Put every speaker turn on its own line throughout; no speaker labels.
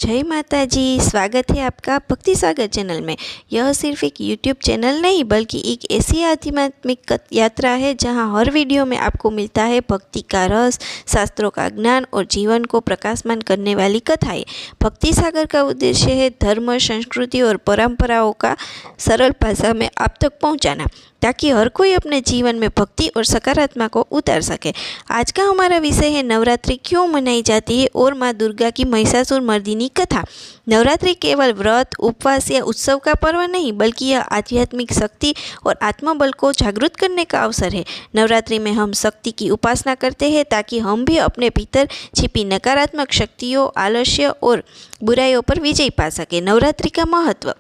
जय माता जी। स्वागत है आपका भक्ति सागर चैनल में। यह सिर्फ एक यूट्यूब चैनल नहीं बल्कि एक ऐसी आध्यात्मिक यात्रा है जहां हर वीडियो में आपको मिलता है भक्ति का रस, शास्त्रों का ज्ञान और जीवन को प्रकाशमान करने वाली कथाएं। भक्ति सागर का उद्देश्य है धर्म, संस्कृति और परंपराओं का सरल भाषा में आप तक पहुंचाना, ताकि हर कोई अपने जीवन में भक्ति और सकारात्मक को उतार सके। आज का हमारा विषय है नवरात्रि क्यों मनाई जाती है और माँ दुर्गा की महिषासुर मर्दिनी कथा। नवरात्रि केवल व्रत, उपवास या उत्सव का पर्व नहीं बल्कि यह आध्यात्मिक शक्ति और आत्मबल को जागृत करने का अवसर है। नवरात्रि में हम शक्ति की उपासना करते हैं ताकि हम भी अपने भीतर छिपी नकारात्मक शक्तियों, आलस्य और बुराइयों पर विजय पा सके। नवरात्रि का महत्व।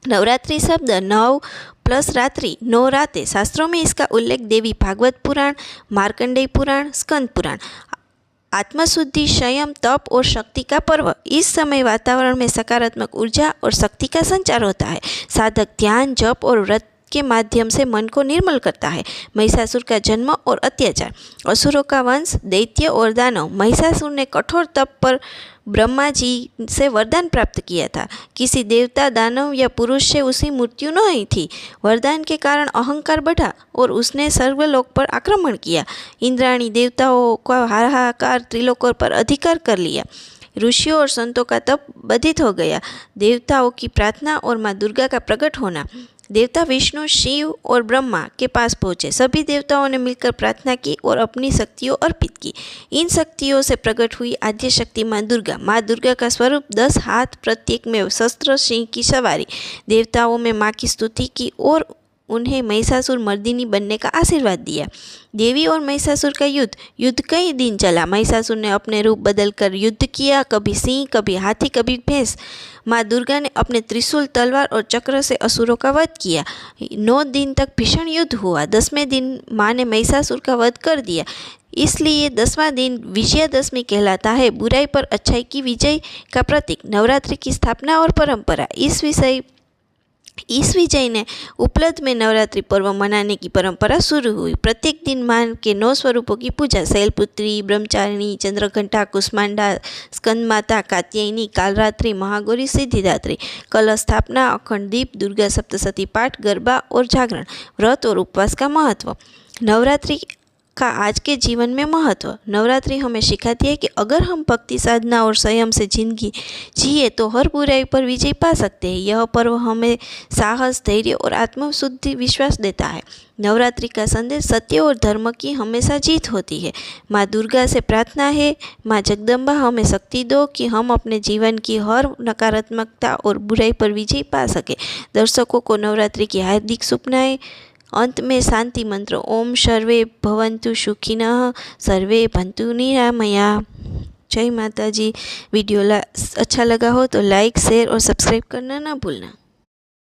नवरात्रि शब्द नव प्लस रात्रि, 9 रातें। शास्त्रों में इसका उल्लेख देवी भागवत पुराण, मार्कंडेय पुराण, स्कंद पुराण। आत्मशुद्धि, संयम, तप और शक्ति का पर्व। इस समय वातावरण में सकारात्मक ऊर्जा और शक्ति का संचार होता है। साधक ध्यान, जप और व्रत के माध्यम से मन को निर्मल करता है। महिषासुर का जन्म और अत्याचार। असुरों का वंश, दैत्य और दानव। महिषासुर ने कठोर तप पर ब्रह्मा जी से वरदान प्राप्त किया था। किसी देवता, दानव या पुरुष से उसकी मृत्यु नहीं थी। वरदान के कारण अहंकार बढ़ा और उसने सर्वलोक पर आक्रमण किया। इंद्राणी देवताओं का हाहाकार त्रिलोकों पर अधिकार कर लिया। ऋषियों और संतों का तप बाधित हो गया। देवताओं की प्रार्थना और माँ दुर्गा का प्रकट होना। देवता विष्णु, शिव और ब्रह्मा के पास पहुँचे। सभी देवताओं ने मिलकर प्रार्थना की और अपनी शक्तियों अर्पित की। इन शक्तियों से प्रकट हुई आद्य शक्ति माँ दुर्गा। माँ दुर्गा का स्वरूप 10 हाथ, प्रत्येक में शस्त्र, सिंह की सवारी। देवताओं में माँ की स्तुति की और उन्हें महिषासुर मर्दिनी बनने का आशीर्वाद दिया। देवी और महिषासुर का युद्ध कई दिन चला। महिषासुर ने अपने रूप बदलकर युद्ध किया, कभी सिंह, कभी हाथी, कभी भैंस। माँ दुर्गा ने अपने त्रिशूल, तलवार और चक्र से असुरों का वध किया। 9 दिन तक भीषण युद्ध हुआ। 10वें दिन माँ ने महिषासुर का वध कर दिया। इसलिए 10वां दिन विजयादशमी कहलाता है, बुराई पर अच्छाई की विजय का प्रतीक। नवरात्रि की स्थापना और परंपरा। इस विजय ने उपलब्ध में नवरात्रि पर्व मनाने की परंपरा शुरू हुई। प्रत्येक दिन माँ के 9 स्वरूपों की पूजा। शैलपुत्री, ब्रह्मचारिणी, चंद्रघंटा, कुष्मांडा, स्कंदमाता, कात्यायनी, कालरात्रि, महागौरी, सिद्धिदात्री। कलश स्थापना, अखंड दीप, दुर्गा सप्तशती पाठ, गरबा और जागरण। व्रत और उपवास का महत्व। नवरात्रि का आज के जीवन में महत्व। नवरात्रि हमें सिखाती है कि अगर हम भक्ति, साधना और संयम से जिंदगी जिए तो हर बुराई पर विजय पा सकते हैं। यह पर्व हमें साहस, धैर्य और आत्मशुद्धि विश्वास देता है। नवरात्रि का संदेश सत्य और धर्म की हमेशा जीत होती है। माँ दुर्गा से प्रार्थना है, माँ जगदम्बा हमें शक्ति दो कि हम अपने जीवन की हर नकारात्मकता और बुराई पर विजय पा सके। दर्शकों को नवरात्रि की हार्दिक शुभकामनाएं। अंत में शांति मंत्र। ओम सर्वे भवन्तु सुखिनः, सर्वे भवन्तु निरामया। जय माता जी। वीडियो अच्छा लगा हो तो लाइक, शेयर और सब्सक्राइब करना ना भूलना।